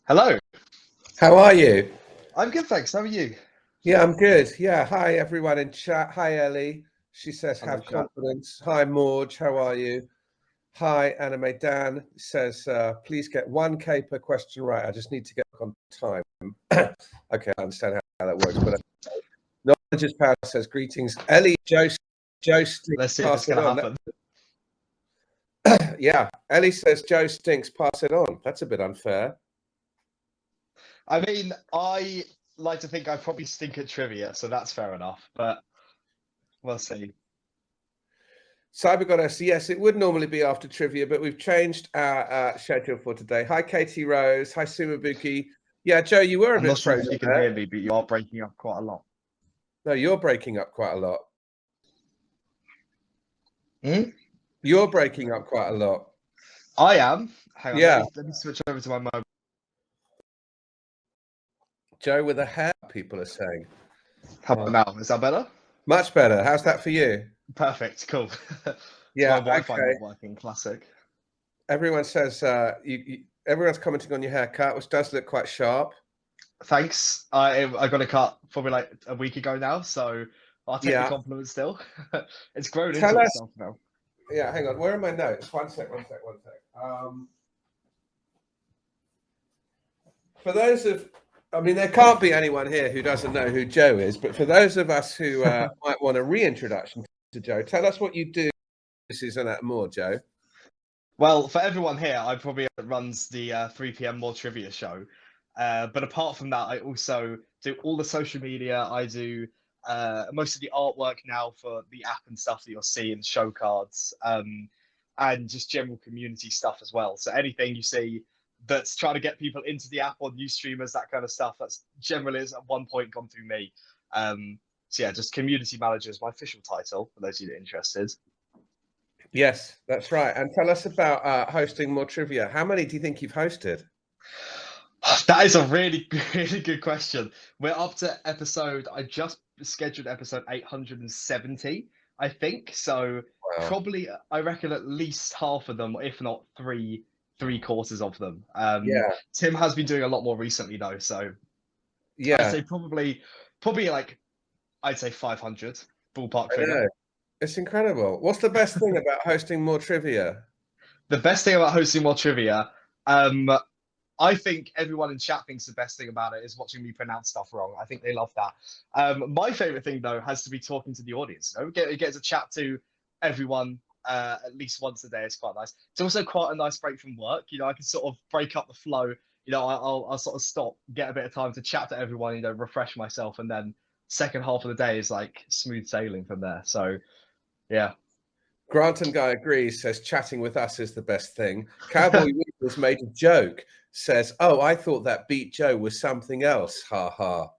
Hello. How are you? I'm good, thanks. How are you? Yeah, I'm good. Yeah, hi everyone in chat. Hi Ellie. She says, Hello, have chat. confidence. Hi Morge, how are you? Hi Anime Dan says, please get 1K per question right. I just need to get on time. Okay, I understand how that works. But Knowledge is Power says, greetings. Ellie, Joe stinks. Let's see if it's going to happen. Yeah, Ellie says, Joe stinks, pass it on. That's a bit unfair. I mean, I like to think I probably stink at trivia, so that's fair enough, but we'll see. Cyber Goddess, yes, it would normally be after trivia, but we've changed our schedule for today. Hi, Katie Rose. Hi, Sumabuki. Yeah, Joe, you were a I'm bit not sure if frozen you can hear me, but you are breaking up quite a lot. No, you're breaking up quite a lot. You're breaking up quite a lot. I am. Hang on, yeah. Let me switch over to my mobile. Joe with a hair, people are saying. How about now? Is that better? Much better. How's that for you? Perfect. Cool. Yeah, my Wi-Fi not working. Classic. Everyone says everyone's commenting on your haircut, which does look quite sharp. Thanks. I got a cut probably like a week ago now, so I'll take the compliment still. It's grown into itself now. Yeah, hang on. Where are my notes? One sec. For those I mean, there can't be anyone here who doesn't know who Joe is, but for those of us who might want a reintroduction to Joe, tell us what you do. This is that more, Joe. Well, for everyone here, I probably runs the 3 p.m. More Trivia show. But apart from that, I also do all the social media. I do most of the artwork now for the app and stuff that you'll see in show cards, and just general community stuff as well. So anything you see that's trying to get people into the app or new streamers, that kind of stuff, that's generally at one point gone through me. So yeah, just community manager is my official title for those of you that are interested. Yes, that's right. And tell us about hosting More Trivia. How many do you think you've hosted? That is a really, really good question. We're up to I just scheduled episode 870, I think. So probably, I reckon at least half of them, if not three quarters of them. Tim has been doing a lot more recently though. So yeah, I'd say probably like, I'd say 500 ballpark figure. It's incredible. What's the best thing about hosting More Trivia? The best thing about hosting More Trivia, I think everyone in chat thinks the best thing about it is watching me pronounce stuff wrong. I think they love that. My favorite thing though has to be talking to the audience. You know, get to chat to everyone at least once a day. It's quite nice. It's also quite a nice break from work. You know, I can sort of break up the flow. You know, I'll sort of stop, get a bit of time to chat to everyone. You know, refresh myself, and then second half of the day is like smooth sailing from there. So, yeah. Grant and Guy agrees, says chatting with us is the best thing. Cowboy has made a joke, says, oh, I thought that Beat Joe was something else. Ha ha.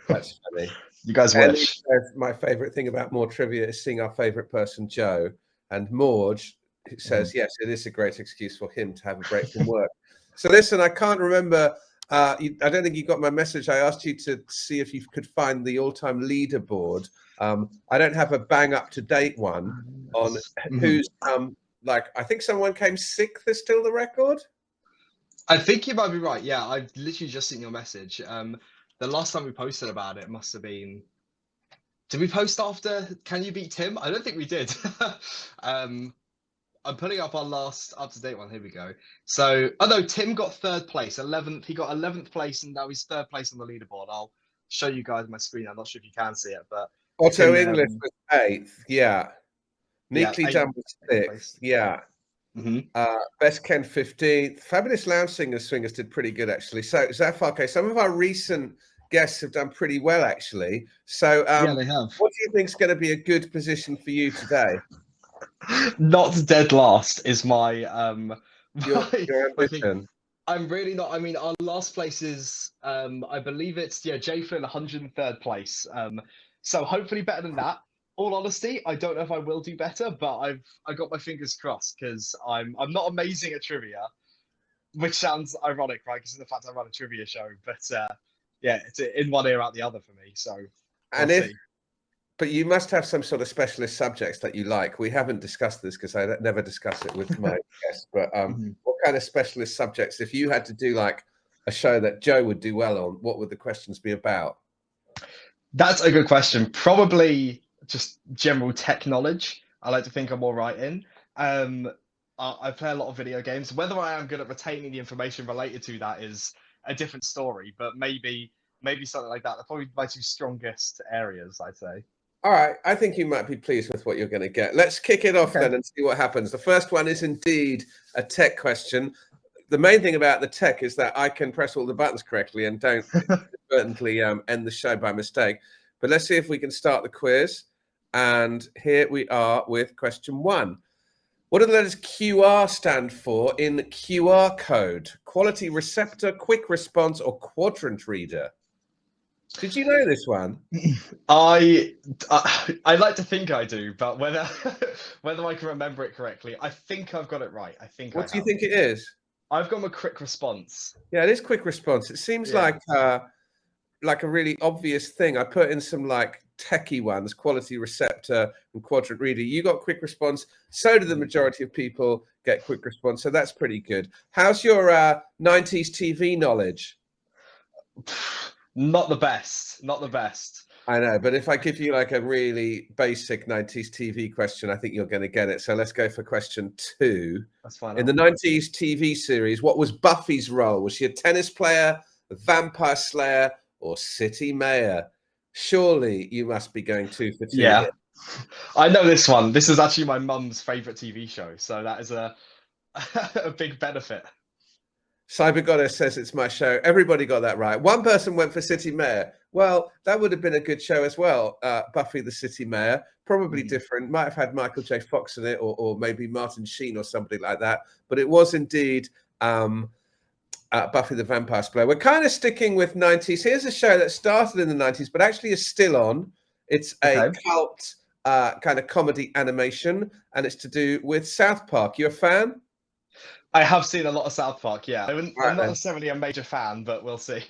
That's funny. You guys wish. Says, my favorite thing about More Trivia is seeing our favorite person, Joe. And Morge says, yes, it is a great excuse for him to have a break from work. So listen, I can't remember. I don't think you got my message. I asked you to see if you could find the all-time leaderboard. I don't have a bang up-to-date one on who's like, I think someone came sixth is still the record. I think you might be right. Yeah, I've literally just seen your message. The last time we posted about it must have been. Did we post after Can You Beat Tim? I don't think we did. I'm putting up our last up-to-date one. Here we go. So, oh no, Tim got third place, 11th. He got 11th place, and now he's third place on the leaderboard. I'll show you guys my screen. I'm not sure if you can see it, but Otto English was 8th. Yeah. Neatly done was 6th. Yeah. Best Ken 15th. Fabulous Lounge Swingers did pretty good actually. So Zafarke, some of our recent guests have done pretty well actually. So yeah, they have. What do you think is going to be a good position for you today? Not dead last is my your ambition. I'm really not. I mean, our last place is I believe it's Jay Flynn 103rd place. So hopefully better than that. All honesty, I don't know if I will do better, but I got my fingers crossed because I'm not amazing at trivia, which sounds ironic, right? Because of the fact I run a trivia show, but yeah, it's in one ear out the other for me. So we'll see. But you must have some sort of specialist subjects that you like. We haven't discussed this because I never discuss it with my guests. But what kind of specialist subjects, if you had to do like a show that Joe would do well on, what would the questions be about? That's a good question. Probably just general tech knowledge. I like to think I'm all right in. I play a lot of video games. Whether I am good at retaining the information related to that is a different story, but maybe something like that. They're probably my two strongest areas, I'd say. All right, I think you might be pleased with what you're going to get. Let's kick it off then and see what happens. The first one is indeed a tech question. The main thing about the tech is that I can press all the buttons correctly and don't inadvertently end the show by mistake. But let's see if we can start the quiz. And here we are with question 1. What do the letters QR stand for in QR code? Quality receptor, quick response, or quadrant reader? Did you know this one? I like to think I do, but whether I can remember it correctly, I think I've got it right. I think. What do you think it is? I've gone with quick response. Yeah, it is quick response. It seems like a really obvious thing. I put in some like techie ones, quality receptor and quadrant reader. You got quick response. So do the majority of people get quick response. So that's pretty good. How's your 90s TV knowledge? Not the best. Not the best. I know, but if I give you like a really basic 90s TV question, I think you're going to get it. So let's go for question 2. That's fine. In the 90s TV series, what was Buffy's role? Was she a tennis player, a vampire slayer, or city mayor? Surely you must be going 2 for 2. Yeah, I know this one. This is actually my mum's favorite TV show, so that is a big benefit. Cyber Goddess says it's my show. Everybody got that right. One person went for city mayor. Well, that would have been a good show as well. Buffy the City Mayor, probably different. Might have had Michael J. Fox in it, or maybe Martin Sheen or somebody like that. But it was indeed Buffy the Vampire Slayer. We're kind of sticking with 90s. Here's a show that started in the 90s, but actually is still on. It's a cult kind of comedy animation, and it's to do with South Park. You a fan? I have seen a lot of South Park, yeah. I'm not necessarily a major fan, but we'll see.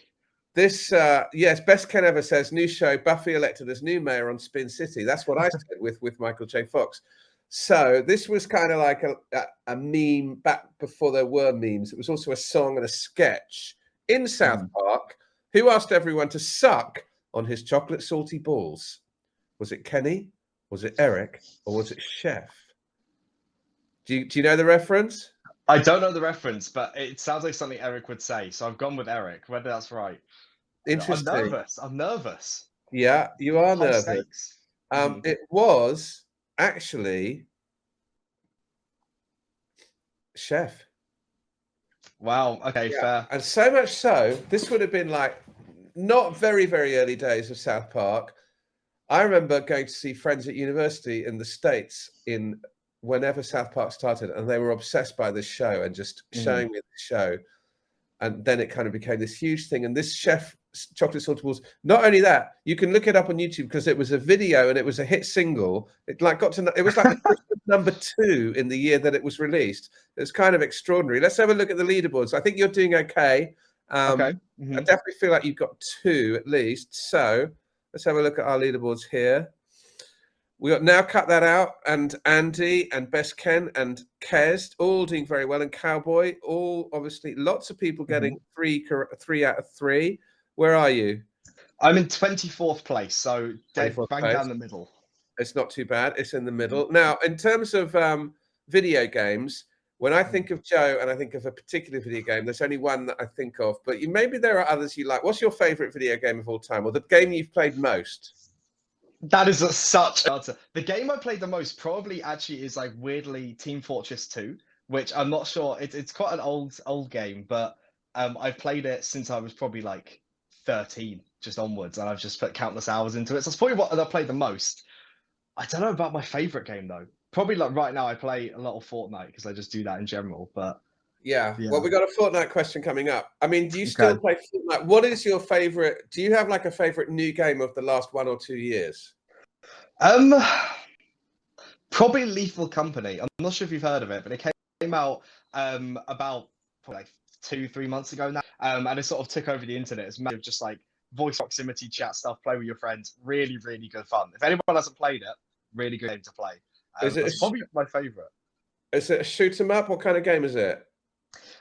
This, yes, Best Ken Ever says, new show, Buffy elected as new mayor on Spin City. That's what I said with Michael J. Fox. So this was kind of like a meme back before there were memes. It was also a song and a sketch in South Park. Who asked everyone to suck on his chocolate salty balls? Was it Kenny? Was it Eric? Or was it Chef? Do you know the reference? I don't know the reference, but it sounds like something Eric would say. So I've gone with Eric, whether that's right. Interesting. I'm nervous. Yeah, you are High nervous. Stakes. It was actually Chef. Wow. Okay, fair. And so much so, this would have been like not very, very early days of South Park. I remember going to see friends at university in the States in whenever South Park started, and they were obsessed by this show and just showing me the show. And then it kind of became this huge thing. And this Chef chocolate salty balls, not only that, you can look it up on YouTube because it was a video and it was a hit single. It like it was like number 2 in the year that it was released. It's kind of extraordinary. Let's have a look at the leaderboards. I think you're doing okay. I definitely feel like you've got 2 at least. So let's have a look at our leaderboards here. We got Now Cut That Out and Andy and Best Ken and Kez all doing very well, and Cowboy, all obviously lots of people getting 3 out of 3. Where are you? I'm in 24th place, so bang down the middle. It's not too bad. It's in the middle. Now, in terms of video games, when I think of Joe and I think of a particular video game, there's only one that I think of, but maybe there are others you like. What's your favorite video game of all time, or the game you've played most? That is such an answer. The game I played the most probably actually is like weirdly Team Fortress 2, which I'm not sure. It's quite an old game, but I've played it since I was probably like 13, just onwards, and I've just put countless hours into it. So it's probably what I played the most. I don't know about my favorite game though. Probably like right now I play a lot of Fortnite because I just do that in general. But yeah. Well, we got a Fortnite question coming up. I mean, do you still play Fortnite? What is your favorite? Do you have like a favorite new game of the last 1 or 2 years? Probably Lethal Company. I'm not sure if you've heard of it, but it came out about probably like 2-3 months ago now, and it sort of took over the internet. It's massive, just like voice proximity chat stuff, play with your friends. Really, really good fun. If anyone hasn't played it, really good game to play. It's probably my favorite. Is it a shoot 'em up? What kind of game is it?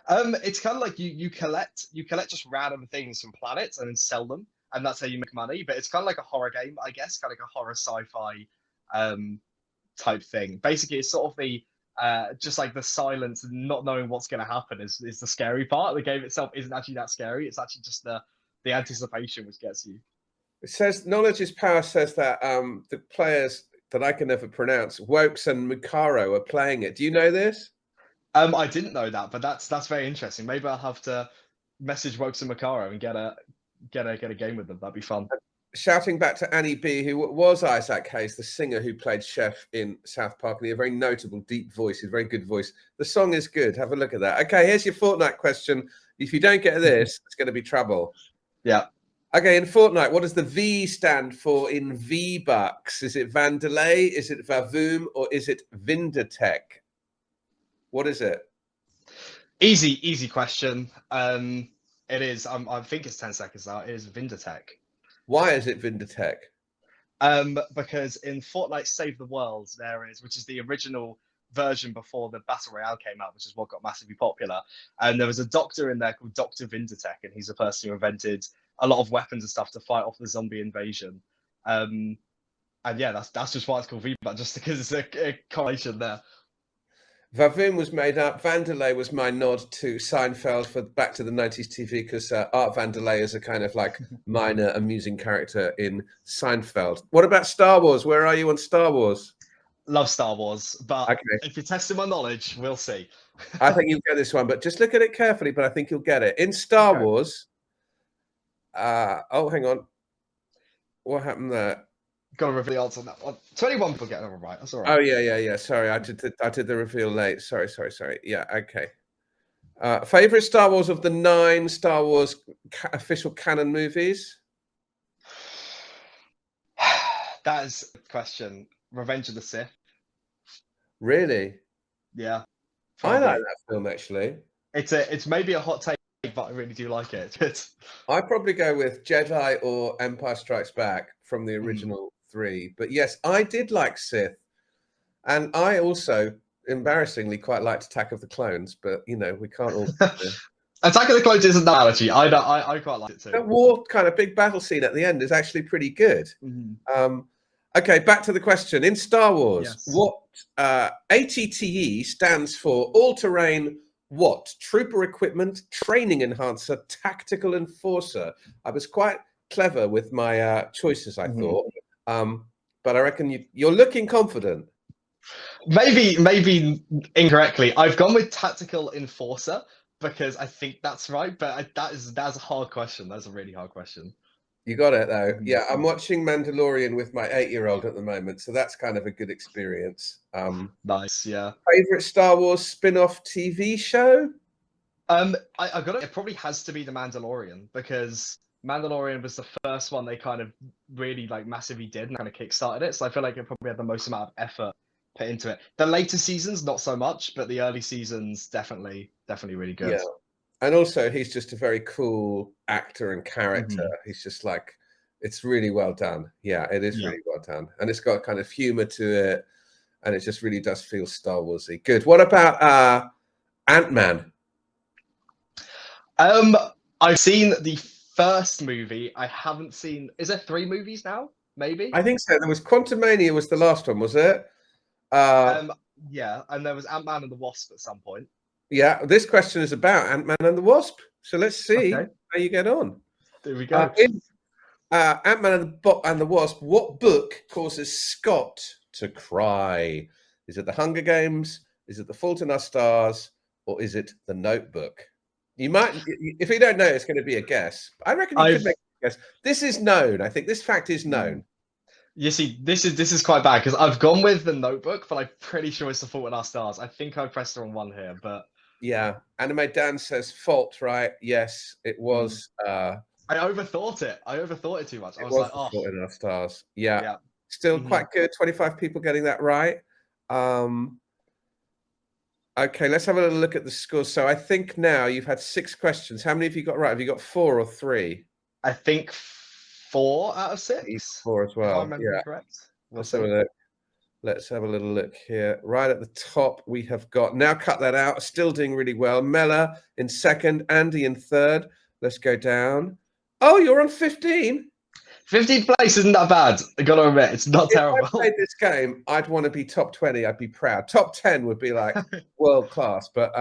It's kind of like you collect just random things from planets and then sell them, and that's how you make money. But it's kind of like a horror game, I guess, kind of like a horror sci-fi type thing. Basically, it's sort of the just like the silence and not knowing what's going to happen is the scary part. The game itself isn't actually that scary. It's actually just the anticipation which gets you. It says knowledge is power. Says that the players that I can never pronounce, Wokes and Mikaro, are playing it. Do you know this? I didn't know that, but that's very interesting. Maybe I'll have to message Wokes and Mikaro and get a game with them. That'd be fun. Shouting back to Annie B, who was Isaac Hayes, the singer who played Chef in South Park, and he had a very notable, deep voice, a very good voice. The song is good. Have a look at that. Okay, here's your Fortnite question. If you don't get this, it's going to be trouble. Yeah. Okay, in Fortnite, what does the V stand for in V-Bucks? Is it Vandelay, is it Vavoom, or is it Vindertech? What is it? Easy question. It is. I think it's 10 seconds now. It is Vindertech. Why is it Vindertech? Because in Fortnite Save the World, which is the original version before the Battle Royale came out, which is what got massively popular. And there was a doctor in there called Dr. Vindertech, and he's a person who invented a lot of weapons and stuff to fight off the zombie invasion. And yeah, that's just why it's called V-Bucks, just because it's a correlation there. Vavoom was made up. Vandelay was my nod to Seinfeld for Back to the 90s TV, because Art Vandelay is a kind of like minor amusing character in Seinfeld. What about Star Wars? Where are you on Star Wars? Love Star Wars, but okay. If you're testing my knowledge, we'll see. I think you'll get this one, but just look at it carefully, but I think you'll get it. In Star Wars, oh, hang on. What happened there? Got to reveal the answer on that one. 21 people getting it right. That's all right. Oh yeah. Sorry, I did the reveal late. Sorry. Yeah, okay. Favorite Star Wars of the 9 Star Wars official canon movies? That is a question. Revenge of the Sith. Really? Yeah. Probably. I like that film actually. It's maybe a hot take, but I really do like it. I'd probably go with Jedi or Empire Strikes Back from the original 3. But yes, I did like Sith. And I also, embarrassingly, quite liked Attack of the Clones. But, you know, we can't all... Attack of the Clones isn't that actually. I quite like it too. That war kind of big battle scene at the end is actually pretty good. Okay, back to the question. In Star Wars, yes. What ATTE stands for All-Terrain what? Trooper Equipment, Training Enhancer, Tactical Enforcer. I was quite clever with my choices, I thought. But I reckon you're looking confident. Maybe incorrectly. I've gone with Tactical Enforcer because I think that's right. But that's a hard question. That's a really hard question. You got it though. Yeah, I'm watching Mandalorian with my 8-year-old at the moment, so that's kind of a good experience. Nice, yeah. Favorite Star Wars spin-off TV show? I got it. It probably has to be The Mandalorian, because Mandalorian was the first one they kind of really like massively did and kind of kickstarted it. So I feel like it probably had the most amount of effort put into it. The later seasons, not so much, but the early seasons definitely really good. Yeah. And also, he's just a very cool actor and character. He's just like, it's really well done. Yeah, it is really well done. And it's got kind of humor to it. And it just really does feel Star Warsy. Good. What about Ant-Man? I've seen the first movie. I haven't seen... Is there 3 movies now? Maybe? I think so. There was Quantumania was the last one, was it? Yeah, and there was Ant-Man and the Wasp at some point. Yeah, this question is about Ant-Man and the Wasp. So let's see how you get on. There we go. In Ant-Man and the Wasp, what book causes Scott to cry? Is it The Hunger Games? Is it The Fault in Our Stars? Or is it The Notebook? You might, if you don't know, it's going to be a guess. I reckon you could make a guess. This is known. I think this fact is known. You see, this is quite bad because I've gone with The Notebook, but I'm pretty sure it's The Fault in Our Stars. I think I pressed the wrong one here, but... Yeah, Anime Dan says fault, right? Yes, it was. I overthought it. I overthought it too much. I was like, oh, Fault in Our Stars. Yeah. Still quite good. 25 people getting that right. Okay, let's have a little look at the scores. So I think now you've had 6 questions. How many have you got right? Have you got 4 or 3? I think 4 out of 6. 4 as well. If I remember correct. Let's have a look. Let's have a little look here. Right at the top, we have got, now cut that out, still doing really well. Mela in second, Andy in third. Let's go down. Oh, you're on 15. 15th place isn't that bad. I gotta admit, it's not terrible. If I played this game, I'd want to be top 20. I'd be proud. Top 10 would be like world class, but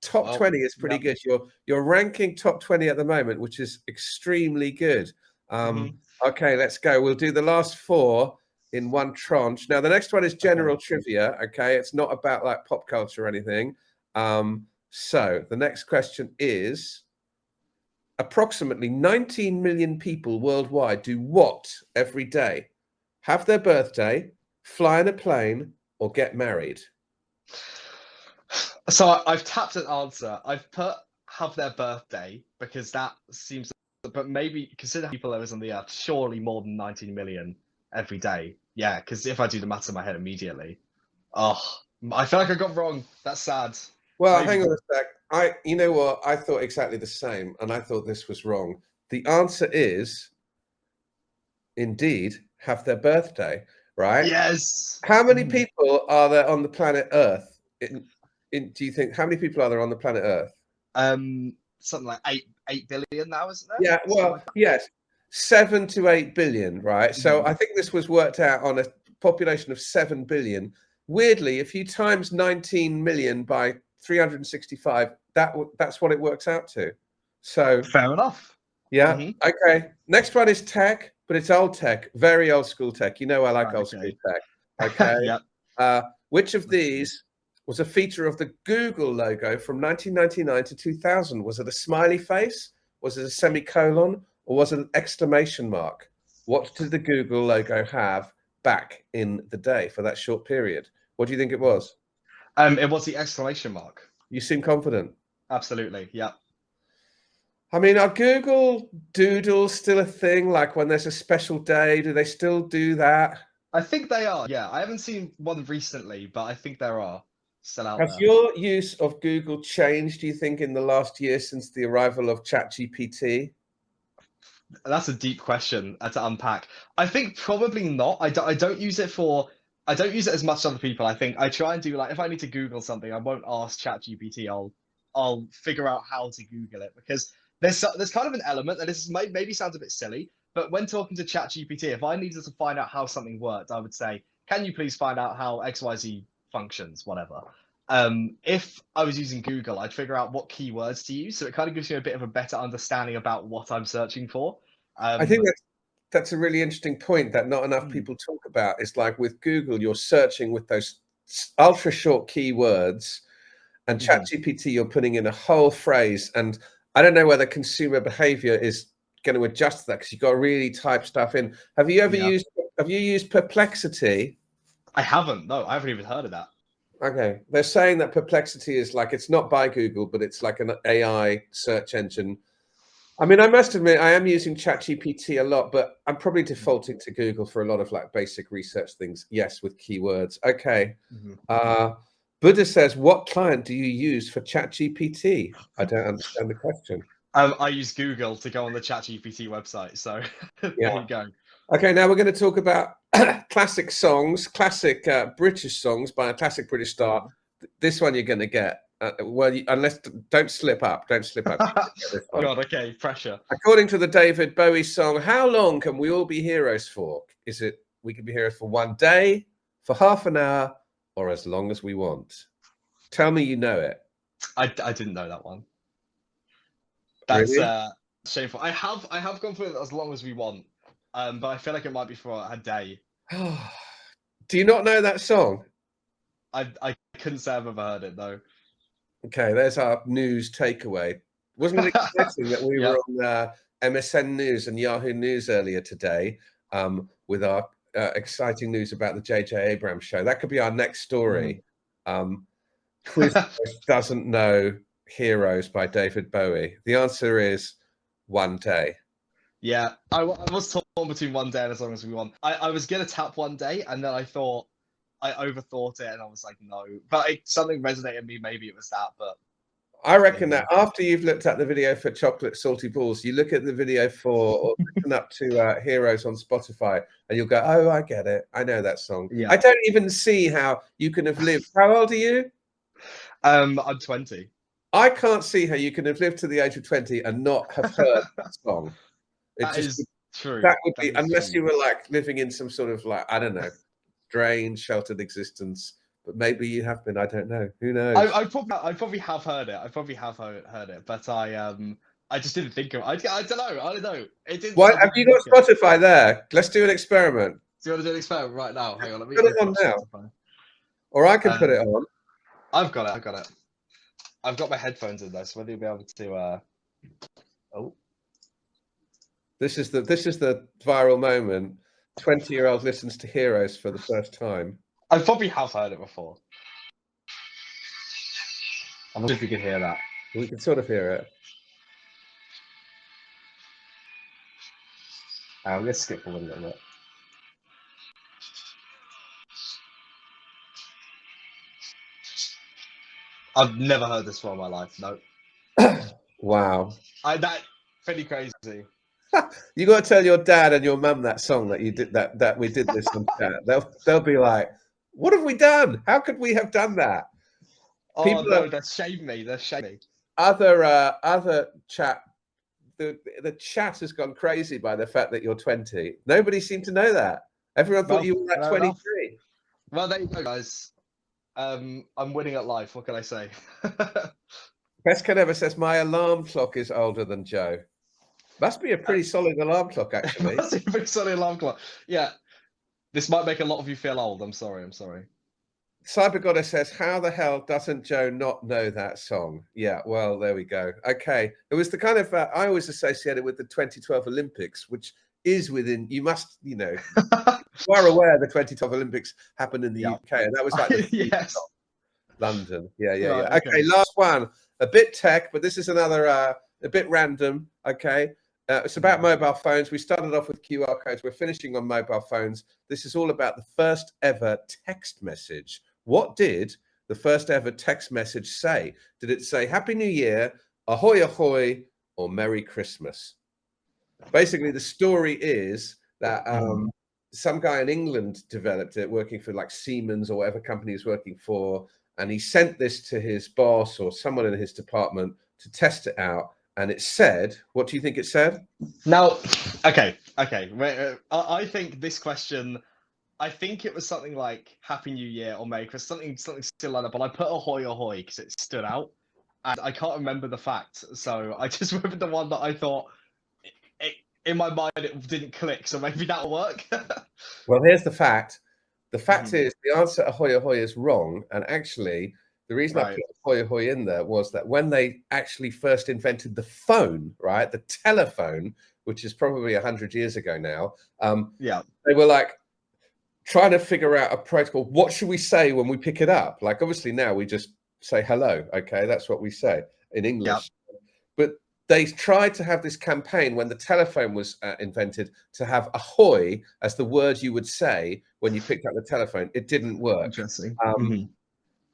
top 20 is pretty good. You're ranking top 20 at the moment, which is extremely good. Okay, let's go. We'll do the last 4 in one tranche. Now, the next one is general trivia. Okay, it's not about like pop culture or anything. So the next question is, approximately 19 million people worldwide do what every day? Have their birthday, fly in a plane, or get married? So I've tapped an answer. I've put have their birthday because that seems, but maybe consider people there is on the earth, surely more than 19 million every day. Yeah, because if I do the maths in my head immediately, I feel like I got wrong. That's sad. Well, hang on a sec. You know what? I thought exactly the same, and I thought this was wrong. The answer is, indeed, have their birthday, right? Yes. How many people are there on the planet Earth? Do you think, how many people are there on the planet Earth? Something like 8 billion now, isn't there? Yeah, well, yes, 7 to 8 billion, right? So I think this was worked out on a population of 7 billion. Weirdly, if you times 19 million by 365, that's what it works out to. So fair enough. Yeah. Okay. Next one is tech, but it's old tech, very old school tech. You know, I like old school tech. Okay. Yeah. Which of these was a feature of the Google logo from 1999 to 2000? Was it a smiley face? Was it a semicolon? Or was it an exclamation mark? What did the Google logo have back in the day for that short period? What do you think it was? It was the exclamation mark. You seem confident. Absolutely. Yeah. I mean, are Google Doodles still a thing? Like when there's a special day, do they still do that? I think they are. Yeah. I haven't seen one recently, but I think there are still out there. Has your use of Google changed, do you think, in the last year since the arrival of ChatGPT? That's a deep question to unpack. I think probably not. I don't use it as much as other people. I think I try and do, like, if I need to Google something, I won't ask ChatGPT. I'll figure out how to Google it, because there's kind of an element that this maybe sounds a bit silly, but when talking to ChatGPT, if I needed to find out how something worked, I would say, can you please find out how XYZ functions, whatever. If I was using Google, I'd figure out what keywords to use, so it kind of gives you a bit of a better understanding about what I'm searching for. I think that's a really interesting point that not enough people talk about. It's like with Google, you're searching with those ultra short keywords, and ChatGPT, you're putting in a whole phrase. And I don't know whether consumer behavior is going to adjust to that, because you've got to really type stuff in. Have you ever used Perplexity? I haven't. No, I haven't even heard of that. Okay. They're saying that Perplexity is like, it's not by Google, but it's like an AI search engine. I mean, I must admit, I am using ChatGPT a lot, but I'm probably defaulting to Google for a lot of like basic research things. Yes, with keywords. Okay. Buddha says, what client do you use for ChatGPT? I don't understand the question. I use Google to go on the ChatGPT website. So there you go. Okay, now we're going to talk about classic songs, classic British songs by a classic British star. This one you're going to get. Don't slip up. Don't slip up. Oh God, okay, pressure. According to the David Bowie song, how long can we all be heroes for? Is it we can be heroes for one day, for half an hour, or as long as we want? Tell me you know it. I didn't know that one. That's really? Shameful. I have gone for it as long as we want, but I feel like it might be for a day. Do you not know that song? I couldn't say I've ever heard it though. Okay, there's our news takeaway. Wasn't it exciting that we were on MSN News and Yahoo News earlier today with our exciting news about the J.J. Abrams show? That could be our next story. Quiz doesn't know Heroes by David Bowie. The answer is one day. Yeah, I was torn between one day and as long as we want. I was going to tap one day, and then I thought, I overthought it, and I was like, no. But something resonated in me. Maybe it was that, but I reckon that after you've looked at the video for Chocolate Salty Balls, you look at the video for or listen up to Heroes on Spotify, and you'll go, "Oh, I get it. I know that song." Yeah. I don't even see how you can have lived. How old are you? I'm 20. I can't see how you can have lived to the age of 20 and not have heard that song. That is true. That would be, unless you were like living in some sort of like, I don't know, strange sheltered existence. But maybe you have been. I don't know. Who knows? I probably have heard it. I probably have heard it, but I just didn't think of it. I don't know. I don't know. It didn't. Why have you got Spotify there? Let's do an experiment. Do you want to do an experiment right now? Hang on, let me put it on now. Spotify. Or I can put it on. I've got it. I've got my headphones in though, so whether you'll be able to. Oh. This is the viral moment. 20-year-old listens to Heroes for the first time. I probably have heard it before. I wonder if you can hear that. We can sort of hear it. I'm going to skip forward a little bit. I've never heard this before in my life. No. Wow. That's pretty crazy. You got to tell your dad and your mum that song that you did that we did this on chat. They'll be like, "What have we done? How could we have done that?" Oh no, they're shaming me. They're shaming me. Other chat. The chat has gone crazy by the fact that you're 20. Nobody seemed to know that. Everyone thought you were like 23. Well, there you go, guys. I'm winning at life. What can I say? Best Kid Ever says my alarm clock is older than Joe. Must be a pretty solid alarm clock, actually. Must be a pretty solid alarm clock. Yeah. This might make a lot of you feel old. I'm sorry. Cyber Goddess says, how the hell doesn't Joe not know that song? Yeah, well, there we go. Okay. It was the kind of, I always associated with the 2012 Olympics, which is within, you know, you are aware the 2012 Olympics happened in the UK, and that was like the yes. London. Yeah. Right, Okay, last one. A bit tech, but this is another, a bit random. Okay. It's about mobile phones. We started off with QR codes. We're finishing on mobile phones. This is all about the first ever text message. What did the first ever text message say? Did it say Happy New Year, ahoy, ahoy, or Merry Christmas? Basically, the story is that some guy in England developed it, working for like Siemens or whatever company he's working for. And he sent this to his boss or someone in his department to test it out. And it said, what do you think it said? Now, okay. I think this question, I think it was something like Happy New Year or Merry Christmas, something still like that. But I put ahoy, ahoy because it stood out. And I can't remember the fact. So I just remembered the one that I thought, in my mind, it didn't click. So maybe that'll work. Well, here's the fact. The fact is the answer ahoy, ahoy is wrong. And actually, the reason I put ahoy, ahoy in there was that when they actually first invented the phone, right, the telephone, which is probably 100 years ago now, they were like trying to figure out a protocol. What should we say when we pick it up? Like, obviously now we just say hello. Okay, that's what we say in English. But they tried to have this campaign when the telephone was invented to have ahoy as the word you would say when you picked up the telephone. It didn't work. Interesting.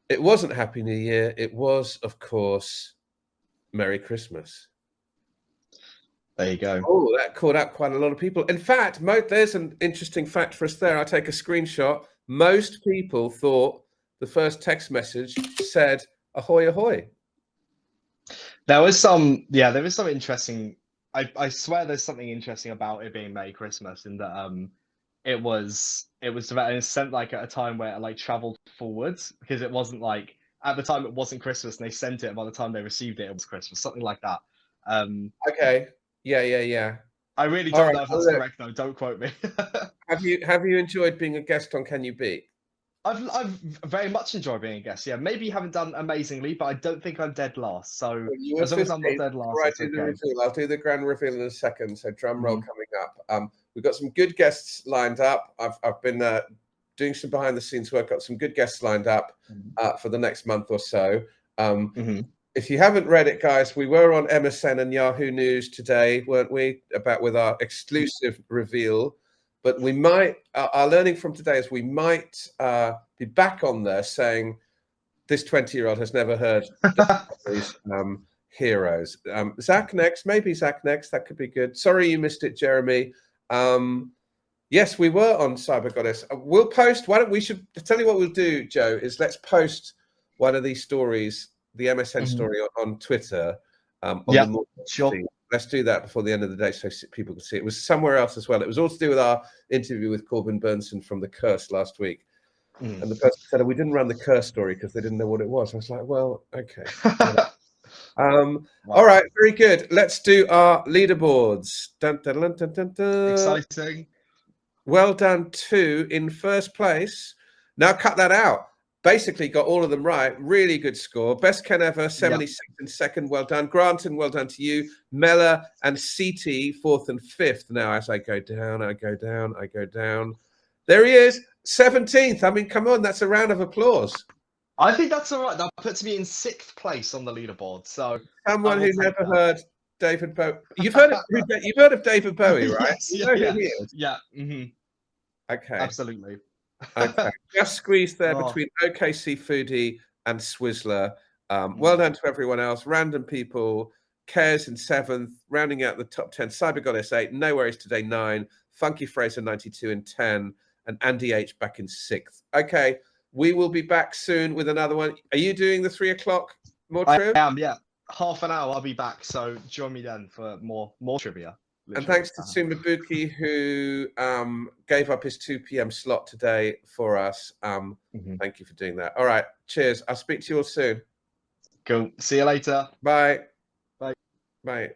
It wasn't Happy New Year. It was, of course, Merry Christmas. There you go. Oh, that caught up quite a lot of people. In fact, there's an interesting fact for us there. I'll take a screenshot. Most people thought the first text message said ahoy, ahoy. There was some interesting. I swear there's something interesting about it being Merry Christmas in that it was sent like at a time where it like traveled forwards, because it wasn't like at the time it wasn't Christmas and they sent it, and by the time they received it, it was Christmas, something like that. Okay. Yeah. I really don't know if that's correct though. Don't quote me. Have you enjoyed being a guest on Can You Beat? I've very much enjoyed being a guest. Yeah, maybe you haven't done amazingly, but I don't think I'm dead last. So as long as I'm not dead last, right, it's okay. I'll do the grand reveal in a second. So drum roll coming up. We've got some good guests lined up. I've been doing some behind the scenes work. Got some good guests lined up for the next month or so. If you haven't read it, guys, we were on MSN and Yahoo News today, weren't we? With our exclusive reveal. But we might, our learning from today is we might be back on there saying, this 20-year-old has never heard these heroes. Zach next, maybe Zach next. That could be good. Sorry you missed it, Jeremy. Yes, we were on Cyber Goddess. We'll post. Why don't we should tell you what we'll do, Joe? Is let's post one of these stories, the MSN story on Twitter. Yeah, sure. Thing. Let's do that before the end of the day so people can see it. It was somewhere else as well. It was all to do with our interview with Corbin Burnson from The Curse last week. And the person said, we didn't run the Curse story because they didn't know what it was. I was like, well, okay. Wow. All right, very good. Let's do our leaderboards. Dun, dun, dun, dun, dun, dun. Exciting. Well done, 2 in first place. Now cut that out. Basically got all of them right. Really good score. Best Ken ever, 76 in second. Well done. Granton, well done to you. Mella and CT, 4th and 5th. Now as I go down, I go down, I go down. There he is, 17th. I mean, come on, that's a round of applause. I think that's all right. That puts me in 6th place on the leaderboard. So someone who never heard David Bowie. You've heard of David Bowie, right? Yes, you know who he is? Yeah. Okay. Absolutely. Okay. Just squeezed there between OKC Foodie and Swizzler. Well done to everyone else. Random people. Cares in 7th. Rounding out the top 10. Cyber Goddess 8. No Worries Today 9. Funky Fraser 92 in 10. And Andy H back in 6th. Okay. We will be back soon with another one. Are you doing the 3 o'clock more trivia? I am, yeah. Half an hour, I'll be back. So join me then for more trivia. And thanks to Sumabuki, who gave up his 2 p.m. slot today for us. Thank you for doing that. All right. Cheers. I'll speak to you all soon. Cool. See you later. Bye. Bye. Bye.